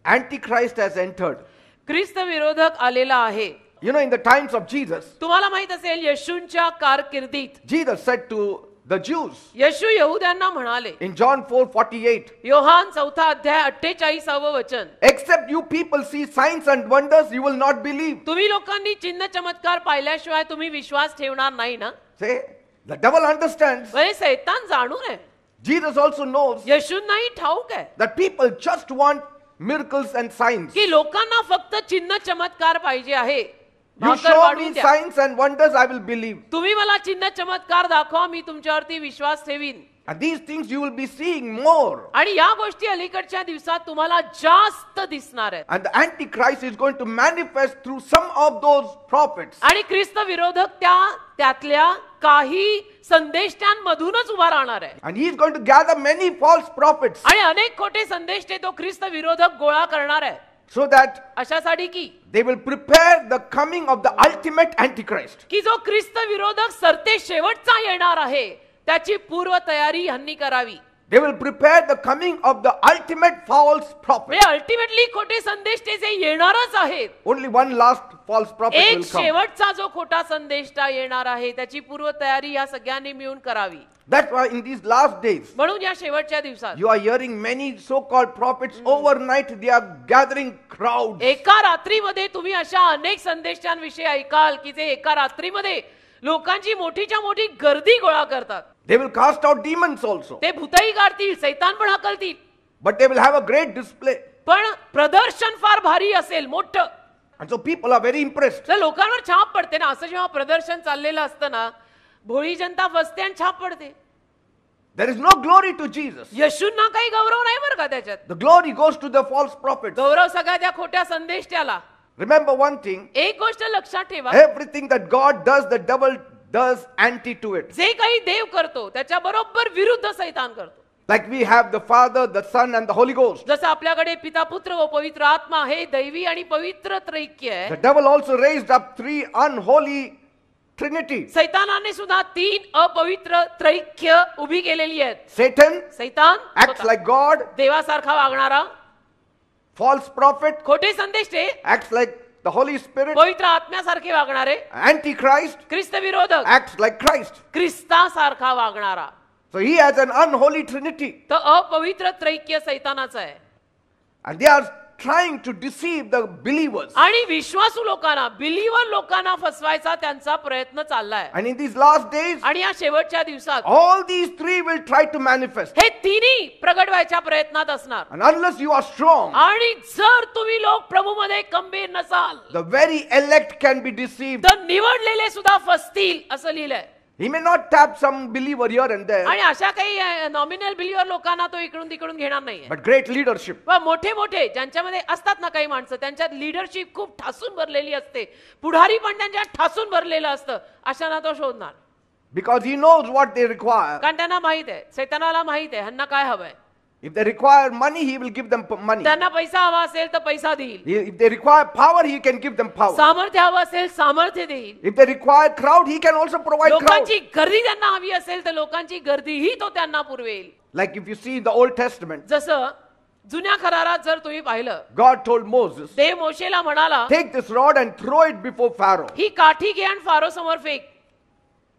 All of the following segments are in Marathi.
Antichrist has entered. ख्रिस्त विरोधक आलेला आहे. You know, in the times of Jesus, तुम्हाला माहित असेल येशूंच्या कारकिर्दीत Jesus said to the Jews येशू यहूद्यांना म्हणाले in John 4:48, योहान 4 अध्याय 48वे वचन, except you people see signs and wonders, you will not believe. तुम्ही लोकांनी चिन्ह चमत्कार पाहिल्याशिवाय तुम्ही विश्वास ठेवणार नाही ना. Say, the devil understands. म्हणजे सैतान जाणून आहे. Jesus also knows येशूंनाही ठाऊक आहे that people just want miracles and signs. की लोकांना फक्त चिन्ह चमत्कार पाहिजे आहे. You भाकर show वाढून me द्या. signs and wonders, I will believe. तुम्ही मला चिन्ह चमत्कार दाखवा, मी तुमच्यावरती विश्वास ठेवीन. And these things you will be seeing more. आणि या गोष्टी अलीकडच्या दिवसात तुम्हाला जास्त दिसणार आहेत. And the Antichrist is going to manifest through some of those prophets. आणि ख्रिस्त विरोधक त्यातल्या काही संदेष्टांमधूनच उभा राहणार आहे. And he is going to gather many false prophets आणि अनेक खोटे संदेष्टे तो ख्रिस्त विरोधक गोळा करणार आहे. so that अशासाठी की they will prepare the coming of the ultimate Antichrist. की जो ख्रिस्त विरोधक सरते शेवटचा येणार आहे त्याची पूर्व तयारी ह्यांनी करावी. They will prepare the coming of the ultimate false prophet. म्हणजे अल्टिमेटली खोटे संदेष्टे जे येणारच आहेत. Only one last false prophet एक will come. शेवटचा जो खोटा संदेष्टा येणार आहे त्याची पूर्व तयारी या सगळ्यांनी मिळून करावी. That's why in these last days म्हणून या शेवटच्या दिवसात you are hearing many so-called prophets overnight. They are gathering crowds. एका रात्रीमध्ये तुम्ही अशा अनेक संदेशांविषयी ऐकाल की जे एका रात्रीमध्ये लोकांची मोठीच्या मोठी गर्दी गोळा करतात. They will cast out demons also. ते भूतही काढतील, सैतान पण हाकलतील. But they will have a great display. पण प्रदर्शन फार भारी असेल, मोठं. And so people are very impressed. तर लोकांवर छाप पडते ना. असं जेव्हा प्रदर्शन चाललेलं असतं ना, भोळी जनता फसते आणि छाप पडते. There is no glory to Jesus. येशूंना काही गौरव नाही बरं का त्याच्यात. The glory goes to the false prophets. गौरव सगळ्या त्या खोट्या संदेष्टाला. Remember one thing. एक गोष्ट लक्षात ठेवा. Everything that God does, the devil does anti to it. जे काही देव करतो त्याच्या बरोबर विरुद्ध सैतान करतो. Like we have the Father, the Son and the Holy Ghost. जसं आपल्याकडे पिता पुत्र व पवित्र आत्मा आहे, दैवी आणि पवित्र त्रैक्य आहे. The devil also raised up three unholy Trinity. सैतानाने सुद्धा 3 अपवित्र त्रैक्य उभी केलेली आहेत. Satan सैतान acts like God. देवासारखा वागणारा. False prophet खोटे संदेष्टे acts like the Holy Spirit. पवित्र आत्म्यासारखे वागणारे. Antichrist ख्रिस्त विरोधक acts like Christ. ख्रिस्तासारखा वागणारा. So he has an unholy Trinity. तर अपवित्र त्रैक्य सैतानाचं आहे. And they are trying to deceive the believers. आणि विश्वासू लोकांना, बिलीव्हर लोकांना फसवायचा त्यांचा प्रयत्न चाललाय. And in these last days, आणि या शेवटच्या दिवसात all these three will try to manifest. हे तिन्ही प्रगट व्हायच्या प्रयत्नात असणार. And unless you are strong, आणि जर तुम्ही लोक प्रभूमध्ये खंबीर नसाल, the very elect can be deceived. तर निवडलेले सुद्धा फसतील असं लिहिलंय. He may not tap some believer here and there, आणि अशा काही नॉमिनल बिलीव्हर लोकांना तो इकडून तिकडून घेणार नाहीये. but great leadership. मोठे मोठे ज्यांच्यामध्ये असतात ना काही माणसं, त्यांच्यात लिडरशिप खूप ठासून भरलेली असते, पुढारी पण त्यांच्यात ठासून भरलेलं असतं, अशांना तो शोधणार. Because he knows what they require. कारण त्यांना माहित आहे, सैतानाला माहित आहे ह्यांना काय हवंय. If they require money, he will give them money. त्यांना पैसा हवा असेल तर पैसा देईल. If they require power, he can give them power. सामर्थ्य हवं असेल सामर्थ्य देईल. If they require crowd, he can also provide crowd. लोकांची गर्दी त्यांना हवी असेल तर लोकांची गर्दीही तो त्यांना पुरवेल. Like if you see in the Old Testament, जसं जुन्या करारात जर तुम्ही पाहिलं, God told Moses, देव मोशेला म्हणाला, take this rod and throw it before Pharaoh, ही काठी घे आणि फारो समोर fake,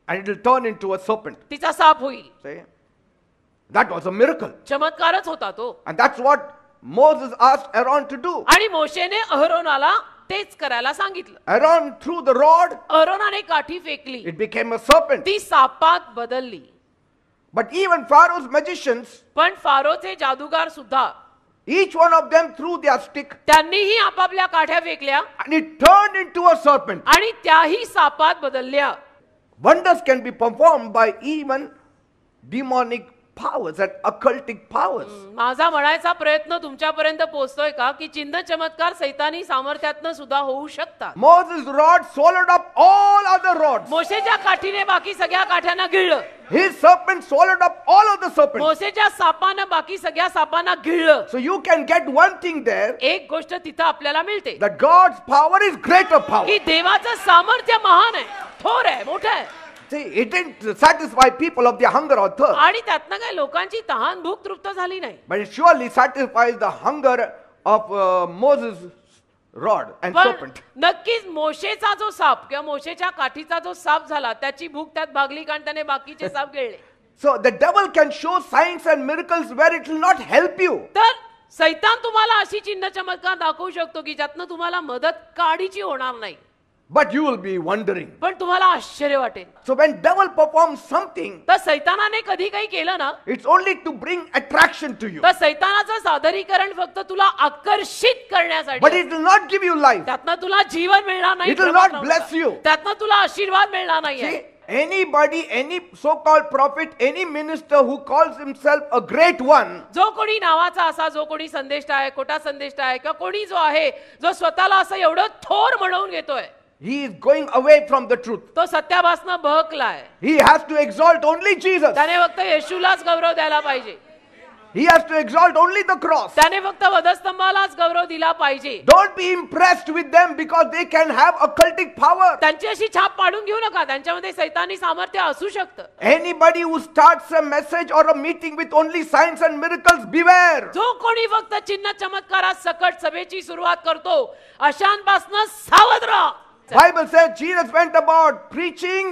and it will turn into a serpent. तिचा साप होईल. See? That was a miracle. चमत्कारच होता तो. And that's what Moses asked Aaron to do. आणि मोशेने अहरोनाला तेच करायला सांगितलं. Aaron threw the rod, अहरोनाने काठी फेकली, it became a serpent. ती सापात बदलली. But even Pharaoh's magicians, पण फारोचे जादूगार सुद्धा, each one of them threw their stick, त्यांनीही आपापल्या काठ्या फेकल्या and it turned into a serpent. आणि त्याही सापात बदलल्या. Wonders can be performed by even demonic powers and occultic powers. माझा म्हणायचा प्रयत्न तुमच्यापर्यंत पोहोचतोय का की चिन्ह चमत्कार सैतानी सामर्थ्यातनं सुद्धा होऊ शकतात. Moses' rod swallowed up all other rods. मोशेच्या काठीने बाकी सगळ्या काठ्यांना गिळलं. His serpent swallowed up all of the serpents. मोशेच्या सापानं बाकी सगळ्या सापांना गिळलं. So you can get one thing there, एक गोष्ट तिथं आपल्याला मिळते, that God's power is greater power. की देवाचं सामर्थ्य महान आहे, थोर आहे, मोठं आहे. See, it didn't satisfy people of their hunger or thirst, आणि त्यातनं काय लोकांची तहान भूक तृप्त झाली नाही. but it surely satisfies the hunger of Moses' rod and पण serpent. नक्कीच मोशेचा जो साप किंवा मोशेच्या काठीचा जो साप झाला त्याची भूक त्यात भागली, कारण त्याने बाकीचे साप गिळले. So the devil can show signs and miracles where it will not help you. तर सैतान तुम्हाला अशी चिन्ह चमत्कार दाखवू शकतो की ज्यातनं तुम्हाला मदत काडीची होणार नाही, But you will be wondering. पण तुम्हाला आश्चर्य वाटेल. So when devil performs something, तर सैतानाने कधी काही केलं ना, it's only to bring attraction to you. तर सैतानाचं सादरीकरण फक्त तुला आकर्षित But करण्यासाठी, it will not give you life. त्यातनं तुला जीवन मिळणार नाही, It will not bless you. त्यातनं तुला आशीर्वाद मिळणार See, नाही. anybody, any so-called prophet, any minister who calls himself a great one, जो कोणी नावाचा असा, जो कोणी संदेष्टा आहे, खोटा संदेष्टा आहे, किंवा कोणी जो आहे जो स्वतःला असं एवढं थोर म्हणून घेतोय, he is going away from the truth. तो सत्यापासून बहकलाय. He has to exalt only Jesus. त्याने फक्त येशूलाच गौरव द्यायला पाहिजे. He has to exalt only the cross. त्याने फक्त वधस्तंभालाच गौरव दिला पाहिजे. Don't be impressed with them because they can have occultic power. त्यांची अशी छाप पाडून घेऊ नका, त्यांच्यामध्ये सैतानी सामर्थ्य असू शकतं. Anybody who starts a message or a meeting with only signs and miracles, beware. जो कोणी फक्त चिन्ह चमत्कारात सकट सभेची सुरुवात करतो, अशांपासून सावध राहा. Bible says Jesus went about preaching,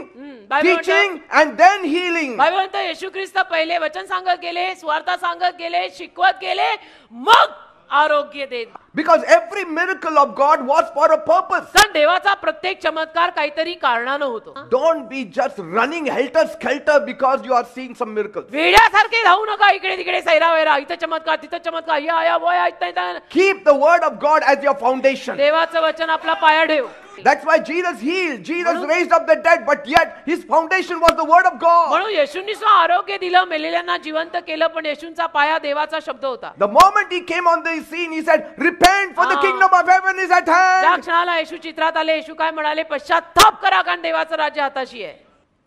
Bible teaching and then healing. Bible म्हणतं येशू ख्रिस्त पहिले वचन सांगत गेले, सुवार्थ सांगत गेले, शिकवत गेले, मग आरोग्य देत. Because every miracle of God was for a purpose. कारण देवाचा प्रत्येक चमत्कार काहीतरी कारणानं होतो. Don't be just running helter-skelter because you are seeing some miracles. वेड्यासारखे धावू नका इकडे तिकडे सैरावैरा, इथं चमत्कार तिथं चमत्कार, या वया इथं. Keep the word of God as your foundation. देवाचं वचन आपला पाया ठेव. That's why Jesus healed. Jesus raised up the dead, but yet his foundation was the word of God. म्हणून येशूंनी सुद्धा आरोग्य दिलं, मेलेल्यांना जिवंत केलं, पण येशूंचा पाया देवाचा शब्द होता. The moment he came on the scene, he said, "Repent, for the kingdom of heaven is at ज्या hand." क्षणाला येशू चित्रात आले, येशू काय म्हणाले? पश्चात्ताप करा, कारण देवाचं राज्य हाताशी आहे.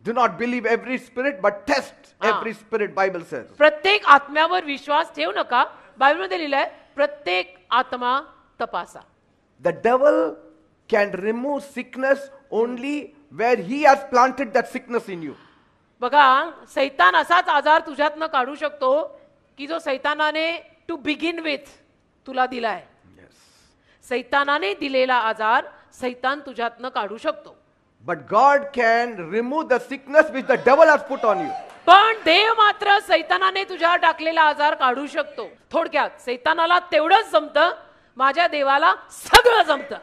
Do not believe every spirit, but test every spirit, Bible says. प्रत्येक आत्म्यावर विश्वास ठेवू नका. बायबलमध्ये लिहिलंय, प्रत्येक आत्मा तपासा. The devil can remove sickness only where he has planted that sickness in you. बघा, सैतान असाच आजार तुझ्यातनं काढू शकतो की जो सैतानाने टू बिगिन विथ तुला दिलाय. सैतानाने दिलेला आजार सैतान तुझ्यातनं काढू शकतो. But God can remove the sickness which the devil has put on you. पण देव मात्र सैतानाने तुझ्यावर टाकलेला आजार काढू शकतो. थोडक्यात सैतानाला तेवढंच जमतं, माझ्या देवाला सगळं जमतं.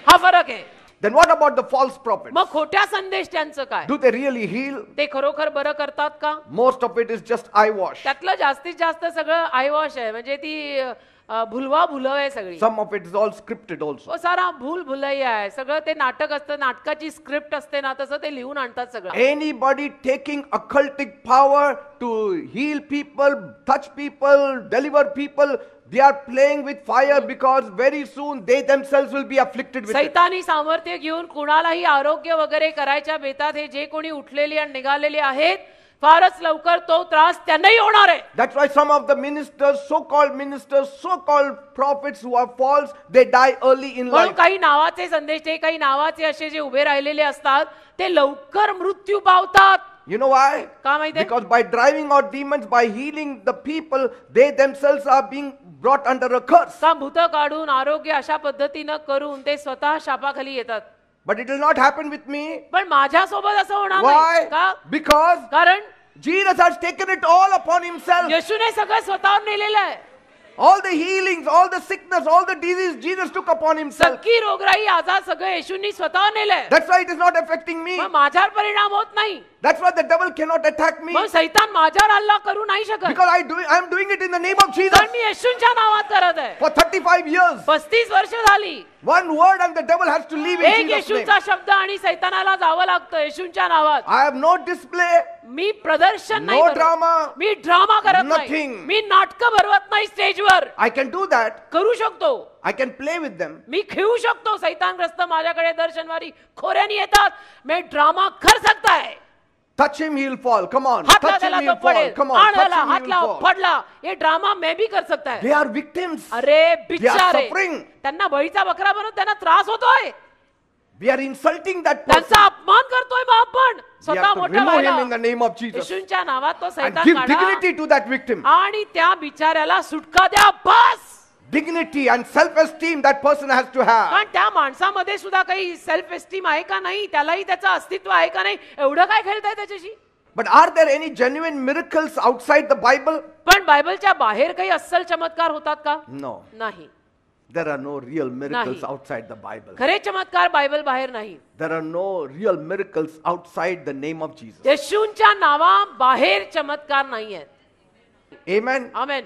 हा फरक आहे. Then what about the false prophets? मग खोट्या संदेष्ट्यांचं काय? Do they really heal? ते खरोखर बरं करतात का? Most of it is just eyewash. त्यातलं जास्तीत जास्त सगळं आयवॉश आहे, म्हणजे ती भुलवा भुलव आहे सगळी. Some of it is all scripted also. सारा भूल भुलैया आहे. सगळं ते नाटक असतं, नाटकाची स्क्रिप्ट असते ना, तसं ते लिहून आणतात सगळं. Anybody taking occultic power to heal people, touch people, deliver people, they are playing with fire because very soon they themselves will be afflicted with it. सैतानी सामर्थ्य घेऊन कुणालाही आरोग्य वगैरे करायच्या बेतात हे जे कोणी उठलेली आणि निघालेले आहेत, फारच लवकर तो त्रास त्यांनाही होणार आहे. That's why some of the ministers, so-called prophets who are false, they die early in म्हणून life. काही नावाचे संदेश, काही नावाचे असे जे उभे राहिलेले असतात, ते लवकर मृत्यू पावतात. You know why? का माहितीये? Because by driving out demons, by healing the people, they themselves are being brought under a curse. का भूत काढून आरोग्य अशा पद्धतीनं करून ते स्वतः शापाखाली येतात. But it will not happen with me. पण माझ्यासोबत असं होणार Why? नाही. का? Because कारण Jesus has taken it all upon himself. येशूने सगळं स्वतःवर नेलेलं आहे. All the healings, all the sickness, all the disease, Jesus took upon himself. सगळी रोगराई आजार सगळं येशूंनी स्वतःवर नेलंय. That's why it is not affecting me. मग माझ्यावर परिणाम होत नाही. That's why the devil cannot attack me. मग सैतान माझ्यावर हल्ला करू नाही शकत. Because I am doing it in the name of Jesus. कारण मी येशूंच्या नावात करत आहे. For 35 years. 35 वर्ष झाली. One word and the devil has to leave in एक Jesus' name. येशूंचा शब्द आणि सैतानाला जावं लागतं येशूंच्या नावात. I have no display. मी प्रदर्शन नाही No करत. drama. मी ड्रामा करत नाही. Nothing. मी नाटकं भरवत नाही स्टेजवर. I can do that. करू शकतो. I can play with them. मी खेळू शकतो. सैतानग्रस्त माझ्याकडे दर शनिवारी खोऱ्यानी येतात. मैं ड्रामा कर सकता है. Touch him, he'll fall. Come on. हात Touch him, लावला he'll तो fall. पडेल. Come on. Touch आणाला him, हात he'll लाव fall. पडला. ये ड्रामा मैं भी कर सकता है. They are victims. अरे बिचारे suffering. त्यांना बळीचा बकरा बनवून त्यांना त्रास होतोय. We are insulting that त्यांचा person. अपमान करतोय मग आपण We स्वतः have to मोठा remove व्हायला him in the name of Jesus येशूंच्या नावात तो and सैतान give काढा dignity to that victim. आणि त्या बिचाऱ्याला सुटका द्या बस. Dignity and self-esteem that person has to have. कारण त्या माणसामध्ये सुद्धा काही सेल्फ एस्टीम आहे का नाही, त्यालाही त्याचं अस्तित्व आहे का नाही, एवढं काय खेळताय त्याच्याशी. But are there any genuine miracles outside the Bible? पण बायबलच्या बाहेर काही अस्सल चमत्कार होतात का. No. नाही. There are no real miracles Nahi. outside the Bible. खरे चमत्कार बायबल बाहेर नाही. There are no real miracles outside the name of Jesus. येशूंच्या नावा बाहेर चमत्कार नाही आहेत. Amen. आमेन.